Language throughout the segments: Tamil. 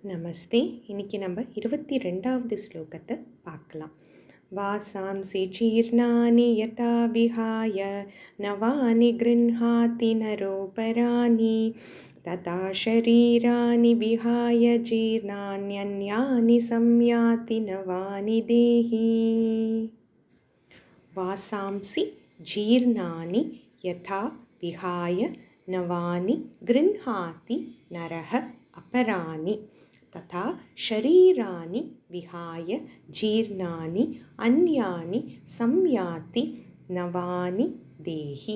நமஸ்தே. இன்னைக்கு நம்ம 22வது ஸ்லோகத்தை பார்க்கலாம். vāsāṁsi jīrṇāni yathā vihāya navāni gṛhṇāti naro'parāṇi tathā śarīrāṇi vihāya jīrṇāny-anyāni saṁyāti navāni dehī. vāsāṁsi jīrṇāni yathā vihāya navāni gṛhṇāti naro'parāṇi tathā śarīrāṇi vihāya jīrṇāny-anyāni saṁyāti navāni dehī.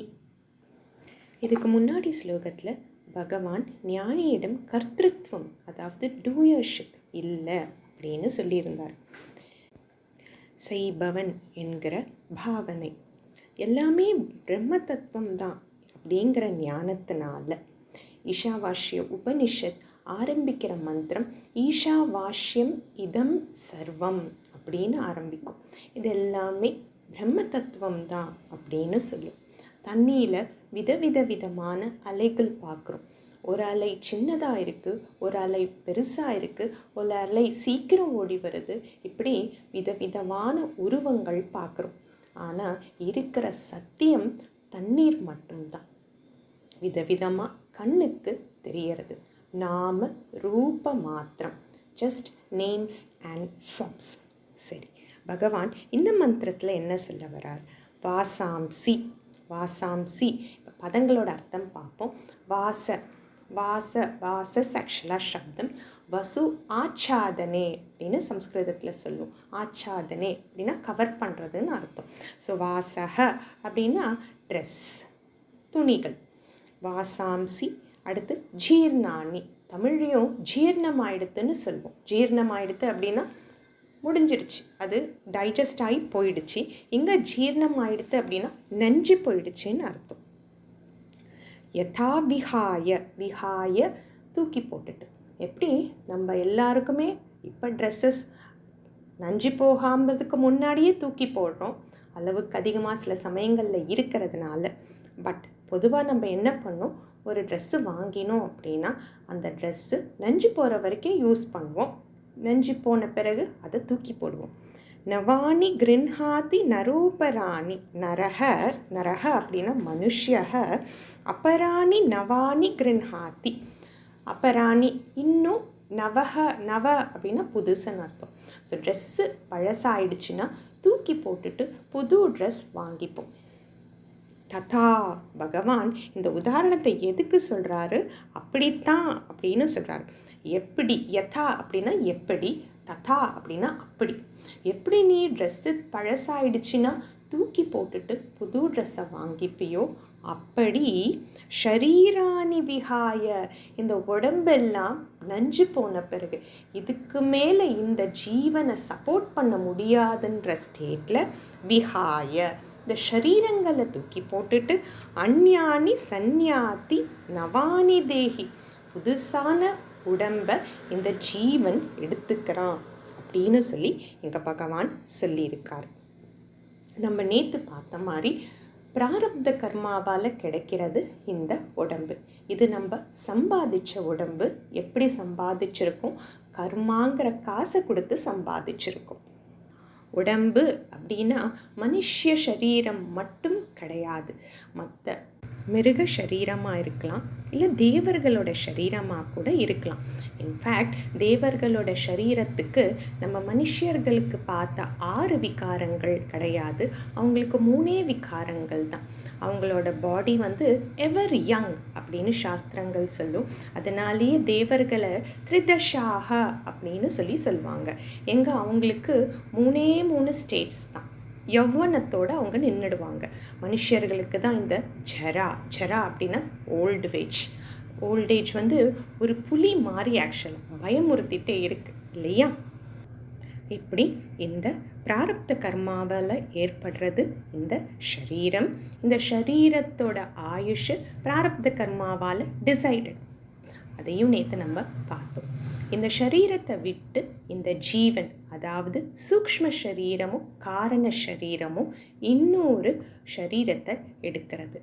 இதுக்கு முன்னாடி ஸ்லோகத்தில் பகவான் ஞானியிடம் கர்த்திருவம், அதாவது டூயர்ஷிப் இல்லை அப்படின்னு சொல்லியிருந்தார். செய்பவன் என்கிற பாவனை எல்லாமே பிரம்ம தத்துவம் தான் அப்படிங்கிற ஞானத்தினால ஈஷாவாஸ்ய உபனிஷத் ஆரம்பிக்கிற மந்திரம் ஈஷாவாஸ்யம் இதம் சர்வம் அப்படின்னு ஆரம்பிக்கும். இது எல்லாமே பிரம்ம தத்துவம் தான் அப்படின்னு சொல்லும். தண்ணியில் விதவிதமான அலைகள் பார்க்குறோம். ஒரு அலை சின்னதாக இருக்குது, ஒரு அலை பெருசாக இருக்குது, ஒரு அலை சீக்கிரம் ஓடி வருது. இப்படி விதவிதமான உருவங்கள் பார்க்குறோம். ஆனால் இருக்கிற சத்தியம் தண்ணீர் மட்டும்தான். விதவிதமாக கண்ணுக்கு தெரியறது. நாம ரூப மாத்திரம், ஜஸ்ட் நேம்ஸ் அண்ட் ஃபார்ம்ஸ். சரி, பகவான் இந்த மந்திரத்தில் என்ன சொல்ல வரார்? vāsāṁsi. இப்போ பதங்களோட அர்த்தம் பார்ப்போம். வாச ஆக்சுவலாக சப்தம். வசு ஆச்சாதனே அப்படின்னு சம்ஸ்கிருதத்தில் சொல்லுவோம். ஆச்சாதனே அப்படின்னா கவர் பண்ணுறதுன்னு அர்த்தம். ஸோ வாசக அப்படின்னா ட்ரெஸ், துணிகள். vāsāṁsi. அடுத்து ஜீர்ணானி. தமிழ்லையும் ஜீர்ணமாயிடுத்துன்னு சொல்லுவோம். ஜீர்ணமாயிடுத்து அப்படின்னா முடிஞ்சிடுச்சு, அது டைஜஸ்ட் ஆகி போயிடுச்சு. இங்கே ஜீர்ணமாயிடுத்து அப்படின்னா நஞ்சு போயிடுச்சுன்னு அர்த்தம். யதா விஹாய தூக்கி போட்டுட்டு. எப்படி நம்ம எல்லாருக்குமே இப்போ ட்ரெஸ்ஸஸ் நஞ்சு போகாமதுக்கு முன்னாடியே தூக்கி போடுறோம், அளவுக்கு அதிகமாக சில சமயங்களில் இருக்கிறதுனால. பட் பொதுவாக நம்ம என்ன பண்ணோம், ஒரு ட்ரெஸ்ஸு வாங்கினோம் அப்படின்னா அந்த ட்ரெஸ்ஸு நஞ்சு போகிற வரைக்கும் யூஸ் பண்ணுவோம். நஞ்சு போன பிறகு அதை தூக்கி போடுவோம். நவானி gṛhணாதி naro'parāṇi. நரக அப்படின்னா மனுஷ்யக. அபராணி நவானி gṛhணாதி. அபராணி இன்னும் நவ அப்படின்னா புதுசுன்னு அர்த்தம். ஸோ ட்ரெஸ்ஸு பழசாயிடுச்சுன்னா தூக்கி போட்டுட்டு புது ட்ரெஸ் வாங்கிப்போம். ததா. பகவான் இந்த உதாரணத்தை எதுக்கு சொல்கிறாரு? அப்படித்தான் அப்படின்னு சொல்கிறாரு. எப்படி? யதா அப்படின்னா எப்படி, ததா அப்படின்னா அப்படி. எப்படி நீ ட்ரெஸ்ஸு பழசாயிடுச்சுன்னா தூக்கி போட்டுட்டு புது ட்ரெஸ்ஸை வாங்கிப்பியோ, அப்படி śarīrāṇi vihāya, இந்த உடம்பெல்லாம் நஞ்சு போன பிறகு இதுக்கு மேலே இந்த ஜீவனை சப்போர்ட் பண்ண முடியாதுன்ற ஸ்டேட்டில் விஹாய இந்த ஷரீரங்களை தூக்கி போட்டுட்டு அஞ்ஞானி சந்நியாதி நவானி தேஹி, புதுசான உடம்பை இந்த ஜீவன் எடுத்துக்கிறான் அப்படின்னு சொல்லி எங்கள் பகவான் சொல்லியிருக்கார். நம்ம நேற்று பார்த்த மாதிரி பிராரப்த கர்மாவால் கிடைக்கிறது இந்த உடம்பு. இது நம்ம சம்பாதிச்ச உடம்பு. எப்படி சம்பாதிச்சிருக்கோம்? கர்மாங்கிற காசை கொடுத்து சம்பாதிச்சிருக்கோம். உடம்பு அப்படின்னா மனுஷ்ய சரீரம் மட்டும் கிடையாது, மற்ற மிருக சரீரமாக இருக்கலாம், இல்லை தேவர்களோட சரீரமாக கூட இருக்கலாம். இன்ஃபேக்ட் தேவர்களோட சரீரத்துக்கு நம்ம மனுஷர்களுக்கு பார்த்த 6 விகாரங்கள் கிடையாது, அவங்களுக்கு 3 விகாரங்கள் தான். அவங்களோட பாடி எவர் யங் அப்படின்னு சாஸ்திரங்கள் சொல்லும். அதனாலேயே தேவர்களை த்ரிதஷாக அப்படின்னு சொல்லுவாங்க. எங்கே அவங்களுக்கு 3 ஸ்டேட்ஸ் தான். யௌவனத்தோடு அவங்க நின்றுடுவாங்க. மனுஷர்களுக்கு தான் இந்த ஜரா அப்படின்னா ஓல்டேஜ் ஒரு புலி மாதிரி ஆக்சுவலாக பயமுறுத்திட்டே இருக்கு இல்லையா? இப்படி இந்த பிராரப்த கர்மாவால் ஏற்படுறது இந்த ஷரீரம். இந்த ஷரீரத்தோட ஆயுஷ் பிராரப்த கர்மாவால் டிசைடட். அதையும் நேற்று நம்ம பார்த்தோம். இந்த ஷரீரத்தை விட்டு இந்த ஜீவன், அதாவது சூக்ஷ்ம சரீரமும் காரண சரீரமும் இன்னொரு ஷரீரத்தை எடுக்கிறது.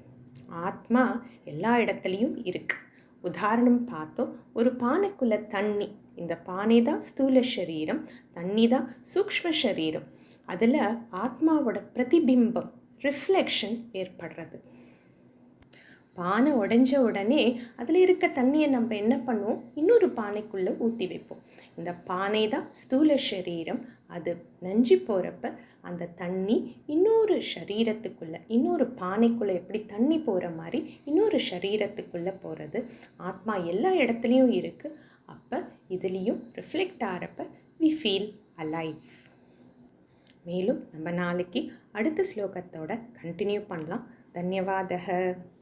ஆத்மா எல்லா இடத்துலையும் இருக்கு. உதாரணம் பார்த்தோம், ஒரு பானைக்குள்ளே தண்ணி இந்த பானை தான் ஸ்தூல சரீரம், தண்ணி தான் சூக்ஷ்ம சரீரம். அதில் ஆத்மாவோட பிரதிபிம்பம், ரிஃப்ளெக்ஷன் ஏற்படுறது. பானை உடைஞ்ச உடனே அதில் இருக்க தண்ணியை நம்ம என்ன பண்ணுவோம், இன்னொரு பானைக்குள்ளே ஊற்றி வைப்போம். இந்த பானை தான் ஸ்தூல சரீரம். அது நஞ்சு போகிறப்ப அந்த தண்ணி இன்னொரு சரீரத்துக்குள்ளே, இன்னொரு பானைக்குள்ளே எப்படி தண்ணி போகிற மாதிரி இன்னொரு சரீரத்துக்குள்ளே போகிறது. ஆத்மா எல்லா இடத்துலையும் இருக்குது. அப்போ இதுலேயும் ரிஃப்ளெக்ட் ஆகிறப்ப வி ஃபீல் அலைவ். மேலும் நம்ம நாளைக்கு அடுத்த ஸ்லோகத்தோட கண்டினியூ பண்ணலாம். தன்யவாதக.